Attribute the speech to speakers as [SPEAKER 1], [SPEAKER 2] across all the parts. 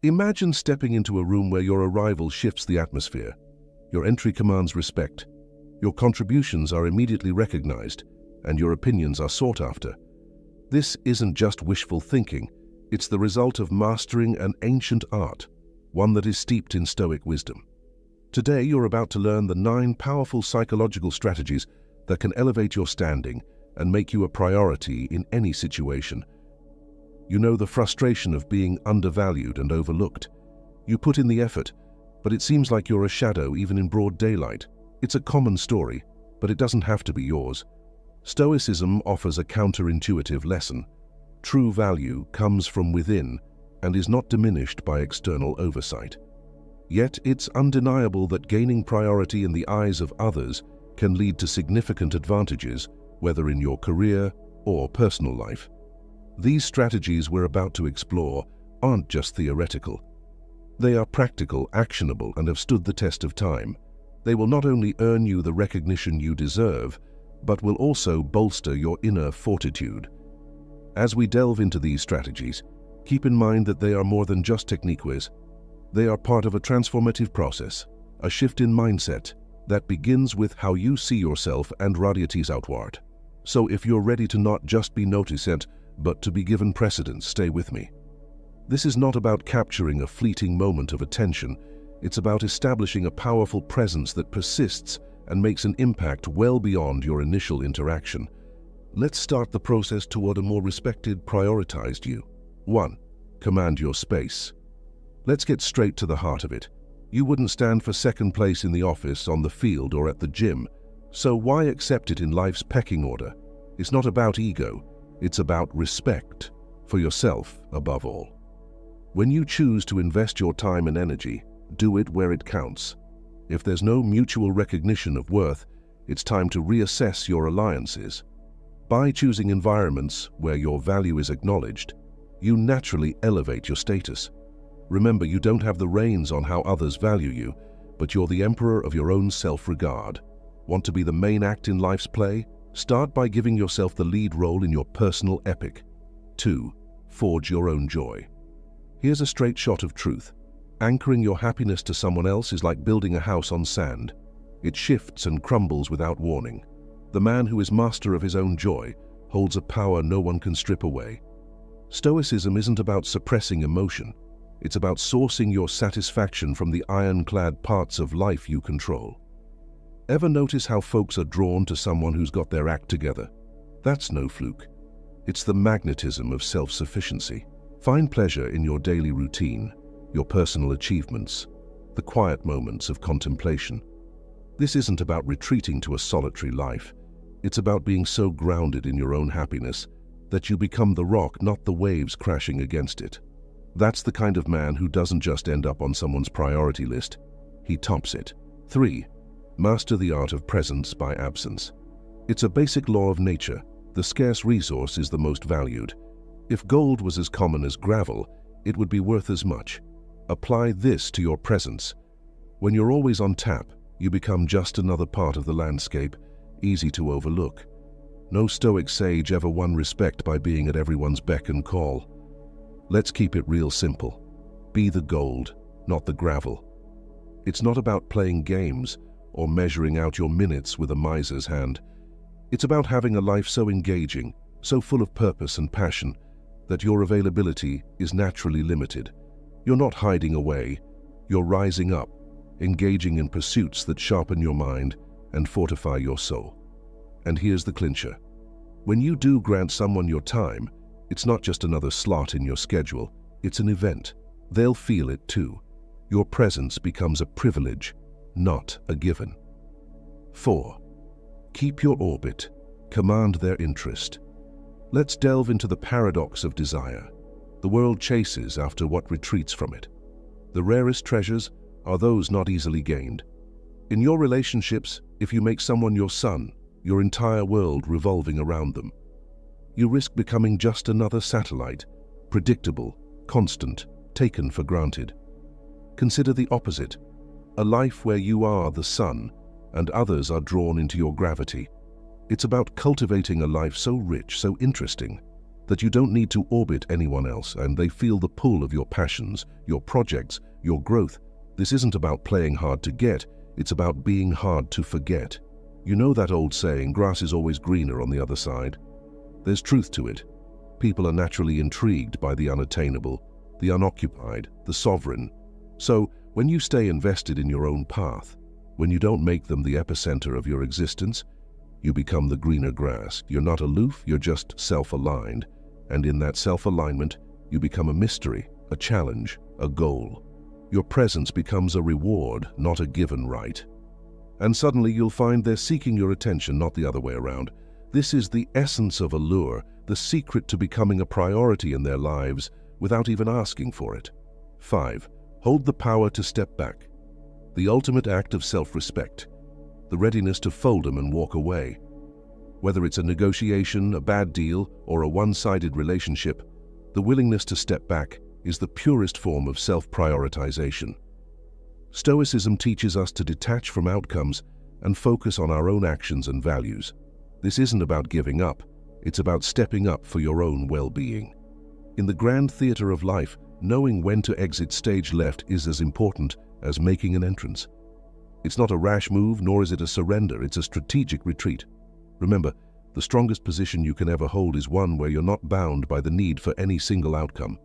[SPEAKER 1] Imagine stepping into a room where your arrival shifts the atmosphere. Your entry commands respect. Your contributions are immediately recognized, and your opinions are sought after. This isn't just wishful thinking, it's the result of mastering an ancient art, one that is steeped in Stoic wisdom. Today, you're about to learn the 9 powerful psychological strategies that can elevate your standing and make you a priority in any situation. You know the frustration of being undervalued and overlooked. You put in the effort, but it seems like you're a shadow even in broad daylight. It's a common story, but it doesn't have to be yours. Stoicism offers a counterintuitive lesson. True value comes from within and is not diminished by external oversight. Yet it's undeniable that gaining priority in the eyes of others can lead to significant advantages, whether in your career or personal life. These strategies we're about to explore aren't just theoretical. They are practical, actionable, and have stood the test of time. They will not only earn you the recognition you deserve, but will also bolster your inner fortitude. As we delve into these strategies, keep in mind that they are more than just techniques. They are part of a transformative process, a shift in mindset that begins with how you see yourself and radiates outward. So if you're ready to not just be noticed, but to be given precedence, stay with me. This is not about capturing a fleeting moment of attention. It's about establishing a powerful presence that persists and makes an impact well beyond your initial interaction. Let's start the process toward a more respected, prioritized you. 1. Command your space. Let's get straight to the heart of it. You wouldn't stand for second place in the office, on the field, or at the gym. So why accept it in life's pecking order? It's not about ego. It's about respect for yourself above all. When you choose to invest your time and energy, do it where it counts. If there's no mutual recognition of worth, it's time to reassess your alliances. By choosing environments where your value is acknowledged, you naturally elevate your status. Remember, you don't have the reins on how others value you, but you're the emperor of your own self-regard. Want to be the main act in life's play? Start by giving yourself the lead role in your personal epic. 2. Forge your own joy. Here's a straight shot of truth. Anchoring your happiness to someone else is like building a house on sand. It shifts and crumbles without warning. The man who is master of his own joy holds a power no one can strip away. Stoicism isn't about suppressing emotion. It's about sourcing your satisfaction from the ironclad parts of life you control. Ever notice how folks are drawn to someone who's got their act together? That's no fluke. It's the magnetism of self-sufficiency. Find pleasure in your daily routine, your personal achievements, the quiet moments of contemplation. This isn't about retreating to a solitary life. It's about being so grounded in your own happiness that you become the rock, not the waves crashing against it. That's the kind of man who doesn't just end up on someone's priority list, he tops it. 3. Master the art of presence by absence. It's a basic law of nature. The scarce resource is the most valued. If gold was as common as gravel, it would be worth as much. Apply this to your presence. When you're always on tap, you become just another part of the landscape, easy to overlook. No Stoic sage ever won respect by being at everyone's beck and call. Let's keep it real simple. Be the gold, not the gravel. It's not about playing games or measuring out your minutes with a miser's hand. It's about having a life so engaging, so full of purpose and passion, that your availability is naturally limited. You're not hiding away, you're rising up, engaging in pursuits that sharpen your mind and fortify your soul. And here's the clincher. When you do grant someone your time, it's not just another slot in your schedule, it's an event. They'll feel it too. Your presence becomes a privilege, not a given. 4. Keep your orbit. Command their interest. Let's delve into the paradox of desire. The world chases after what retreats from it. The rarest treasures are those not easily gained. In your relationships, if you make someone your sun, your entire world revolving around them, you risk becoming just another satellite, predictable, constant, taken for granted. Consider the opposite, a life where you are the sun and others are drawn into your gravity. It's about cultivating a life so rich, so interesting, that you don't need to orbit anyone else and they feel the pull of your passions, your projects, your growth. This isn't about playing hard to get, it's about being hard to forget. You know that old saying, grass is always greener on the other side? There's truth to it. People are naturally intrigued by the unattainable, the unoccupied, the sovereign. So, when you stay invested in your own path, when you don't make them the epicenter of your existence, you become the greener grass. You're not aloof, you're just self-aligned. And in that self-alignment, you become a mystery, a challenge, a goal. Your presence becomes a reward, not a given right. And suddenly you'll find they're seeking your attention, not the other way around. This is the essence of allure, the secret to becoming a priority in their lives without even asking for it. 5. Hold the power to step back. The ultimate act of self-respect. The readiness to fold them and walk away. Whether it's a negotiation, a bad deal, or a one-sided relationship, the willingness to step back is the purest form of self-prioritization. Stoicism teaches us to detach from outcomes and focus on our own actions and values. This isn't about giving up, it's about stepping up for your own well-being. In the grand theater of life, knowing when to exit stage left is as important as making an entrance. It's not a rash move, nor is it a surrender, it's a strategic retreat. Remember, the strongest position you can ever hold is one where you're not bound by the need for any single outcome.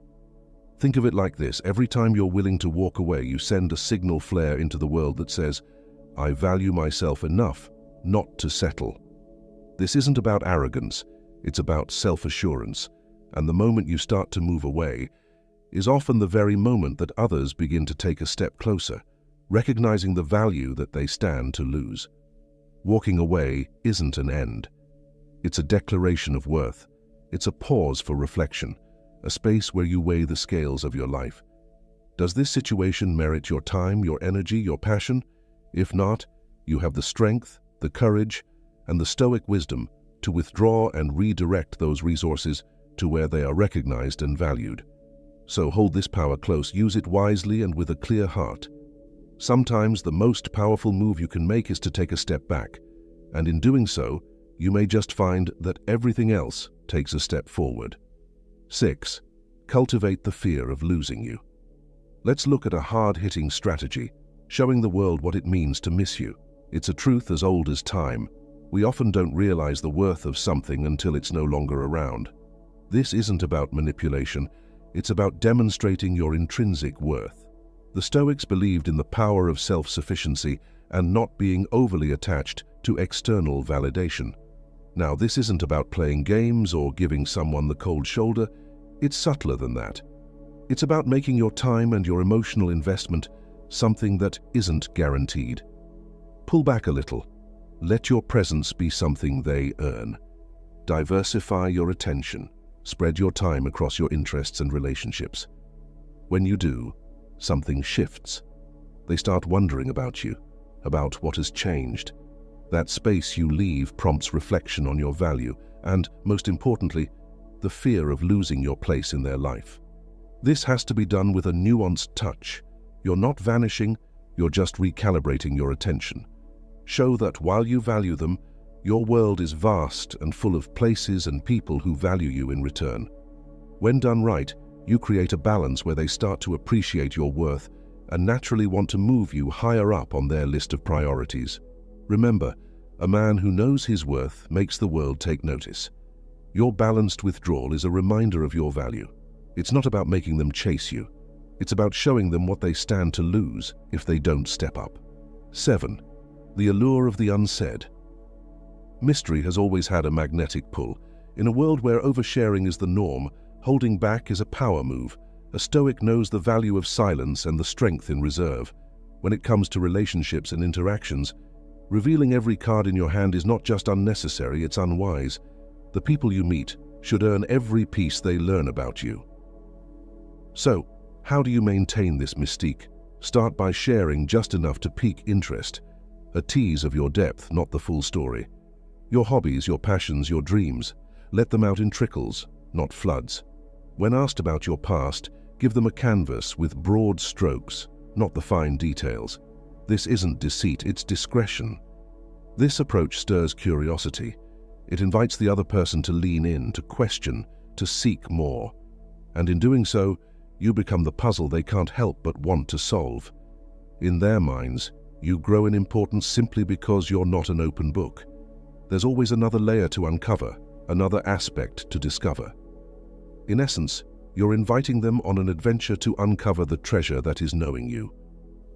[SPEAKER 1] Think of it like this: every time you're willing to walk away, you send a signal flare into the world that says, I value myself enough not to settle. This isn't about arrogance, it's about self-assurance, and the moment you start to move away is often the very moment that others begin to take a step closer, recognizing the value that they stand to lose. Walking away isn't an end. It's a declaration of worth. It's a pause for reflection, a space where you weigh the scales of your life. Does this situation merit your time, your energy, your passion? If not, you have the strength, the courage, and the stoic wisdom to withdraw and redirect those resources to where they are recognized and valued. So hold this power close, use it wisely and with a clear heart. Sometimes the most powerful move you can make is to take a step back, and in doing so, you may just find that everything else takes a step forward. 6. Cultivate the fear of losing you. Let's look at a hard-hitting strategy, showing the world what it means to miss you. It's a truth as old as time. We often don't realize the worth of something until it's no longer around. This isn't about manipulation, it's about demonstrating your intrinsic worth. The Stoics believed in the power of self-sufficiency and not being overly attached to external validation. Now, this isn't about playing games or giving someone the cold shoulder. It's subtler than that. It's about making your time and your emotional investment something that isn't guaranteed. Pull back a little. Let your presence be something they earn. Diversify your attention. Spread your time across your interests and relationships. When you do, something shifts. They start wondering about you, about what has changed. That space you leave prompts reflection on your value and, most importantly, the fear of losing your place in their life. This has to be done with a nuanced touch. You're not vanishing, you're just recalibrating your attention. Show that while you value them, your world is vast and full of places and people who value you in return. When done right, you create a balance where they start to appreciate your worth and naturally want to move you higher up on their list of priorities. Remember, a man who knows his worth makes the world take notice. Your balanced withdrawal is a reminder of your value. It's not about making them chase you. It's about showing them what they stand to lose if they don't step up. 7. The allure of the unsaid. Mystery has always had a magnetic pull. In a world where oversharing is the norm, holding back is a power move. A Stoic knows the value of silence and the strength in reserve. When it comes to relationships and interactions, revealing every card in your hand is not just unnecessary, it's unwise. The people you meet should earn every piece they learn about you. So, how do you maintain this mystique? Start by sharing just enough to pique interest. A tease of your depth, not the full story. Your hobbies, your passions, your dreams. Let them out in trickles, not floods. When asked about your past, give them a canvas with broad strokes, not the fine details. This isn't deceit, it's discretion. This approach stirs curiosity. It invites the other person to lean in, to question, to seek more. And in doing so, you become the puzzle they can't help but want to solve. In their minds, you grow in importance simply because you're not an open book. There's always another layer to uncover, another aspect to discover. In essence, you're inviting them on an adventure to uncover the treasure that is knowing you.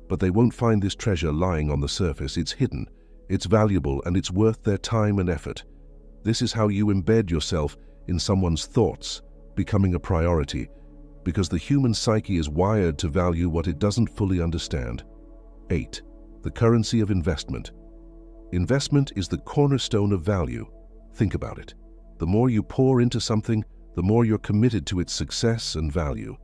[SPEAKER 1] But they won't find this treasure lying on the surface. It's hidden, it's valuable, and it's worth their time and effort. This is how you embed yourself in someone's thoughts, becoming a priority, because the human psyche is wired to value what it doesn't fully understand. 8. The currency of investment. Investment is the cornerstone of value. Think about it. The more you pour into something, the more you're committed to its success and value.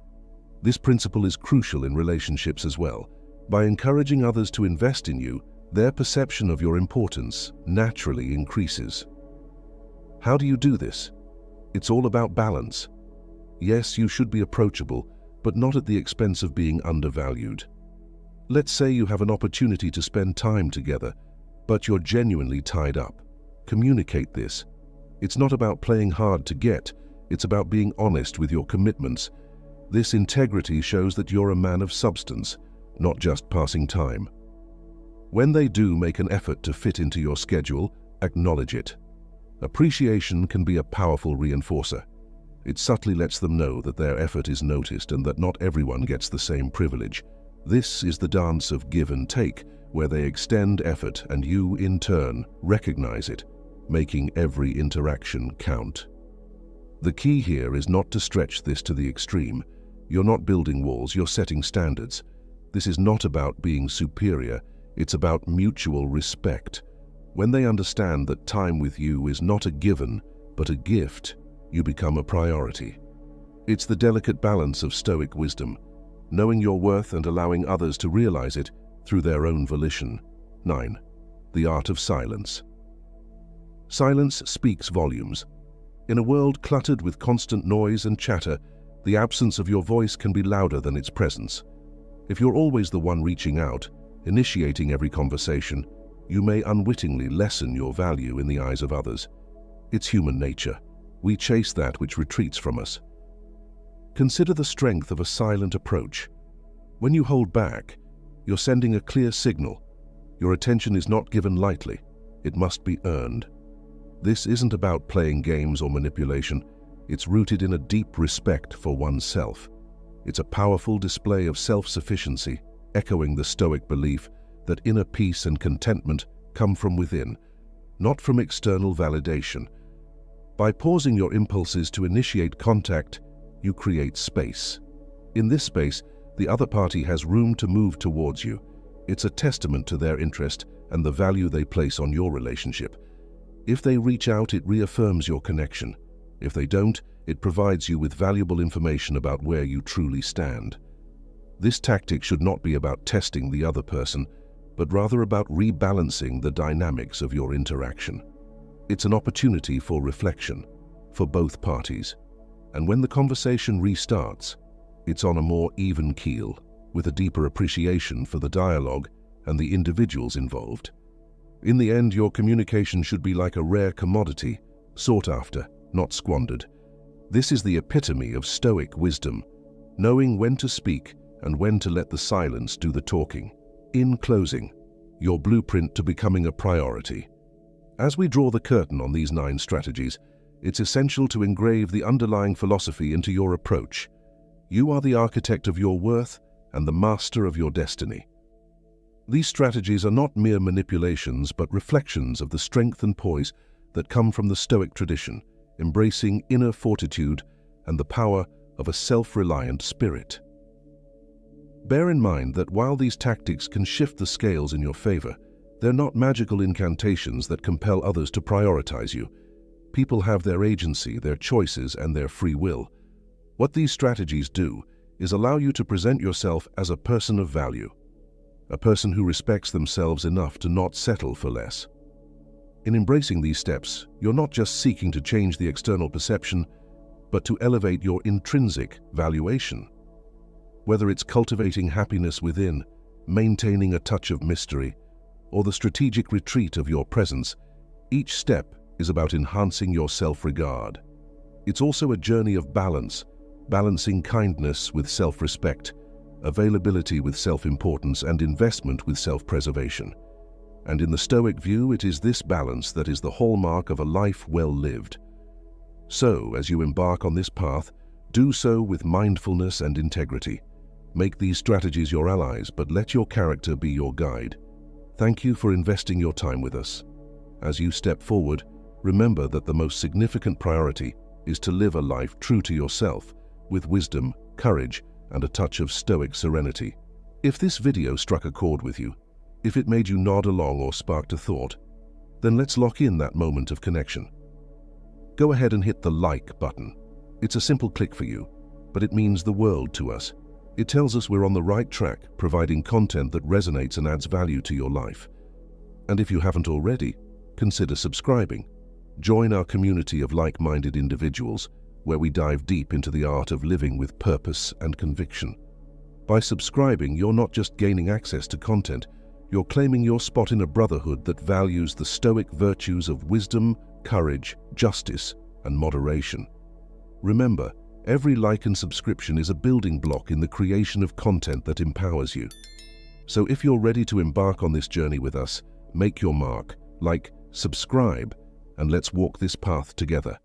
[SPEAKER 1] This principle is crucial in relationships as well. By encouraging others to invest in you, their perception of your importance naturally increases. How do you do this? It's all about balance. Yes, you should be approachable, but not at the expense of being undervalued. Let's say you have an opportunity to spend time together, but you're genuinely tied up. Communicate this. It's not about playing hard to get, it's about being honest with your commitments. This integrity shows that you're a man of substance, not just passing time. When they do make an effort to fit into your schedule, acknowledge it. Appreciation can be a powerful reinforcer. It subtly lets them know that their effort is noticed and that not everyone gets the same privilege. This is the dance of give and take, where they extend effort and you, in turn, recognize it, making every interaction count. The key here is not to stretch this to the extreme. You're not building walls, you're setting standards. This is not about being superior, it's about mutual respect. When they understand that time with you is not a given, but a gift, you become a priority. It's the delicate balance of Stoic wisdom, knowing your worth and allowing others to realize it through their own volition. 9. The art of silence. Silence speaks volumes. In a world cluttered with constant noise and chatter, the absence of your voice can be louder than its presence. If you're always the one reaching out, initiating every conversation, you may unwittingly lessen your value in the eyes of others. It's human nature. We chase that which retreats from us. Consider the strength of a silent approach. When you hold back, you're sending a clear signal. Your attention is not given lightly. It must be earned. This isn't about playing games or manipulation. It's rooted in a deep respect for oneself. It's a powerful display of self-sufficiency, echoing the Stoic belief that inner peace and contentment come from within, not from external validation. By pausing your impulses to initiate contact, you create space. In this space, the other party has room to move towards you. It's a testament to their interest and the value they place on your relationship. If they reach out, it reaffirms your connection. If they don't, it provides you with valuable information about where you truly stand. This tactic should not be about testing the other person, but rather about rebalancing the dynamics of your interaction. It's an opportunity for reflection, for both parties. And when the conversation restarts, it's on a more even keel, with a deeper appreciation for the dialogue and the individuals involved. In the end, your communication should be like a rare commodity, sought after, not squandered. This is the epitome of Stoic wisdom, knowing when to speak and when to let the silence do the talking. In closing, your blueprint to becoming a priority. As we draw the curtain on these 9 strategies, it's essential to engrave the underlying philosophy into your approach. You are the architect of your worth and the master of your destiny. These strategies are not mere manipulations, but reflections of the strength and poise that come from the Stoic tradition, embracing inner fortitude and the power of a self-reliant spirit. Bear in mind that while these tactics can shift the scales in your favor, they're not magical incantations that compel others to prioritize you. People have their agency, their choices, and their free will. What these strategies do is allow you to present yourself as a person of value, a person who respects themselves enough to not settle for less. In embracing these steps, you're not just seeking to change the external perception, but to elevate your intrinsic valuation. Whether it's cultivating happiness within, maintaining a touch of mystery, or the strategic retreat of your presence, each step is about enhancing your self-regard. It's also a journey of balance, balancing kindness with self-respect, availability with self-importance, and investment with self-preservation. And in the Stoic view, it is this balance that is the hallmark of a life well lived. So, as you embark on this path, do so with mindfulness and integrity. Make these strategies your allies, but let your character be your guide. Thank you for investing your time with us. As you step forward, remember that the most significant priority is to live a life true to yourself, with wisdom, courage, and a touch of Stoic serenity. If this video struck a chord with you, if it made you nod along or sparked a thought, then let's lock in that moment of connection. Go ahead and hit the like button. It's a simple click for you, but it means the world to us. It tells us we're on the right track, providing content that resonates and adds value to your life. And if you haven't already, consider subscribing. Join our community of like-minded individuals, where we dive deep into the art of living with purpose and conviction. By subscribing, you're not just gaining access to content, you're claiming your spot in a brotherhood that values the Stoic virtues of wisdom, courage, justice, and moderation. Remember, every like and subscription is a building block in the creation of content that empowers you. So if you're ready to embark on this journey with us, make your mark, like, subscribe, and let's walk this path together.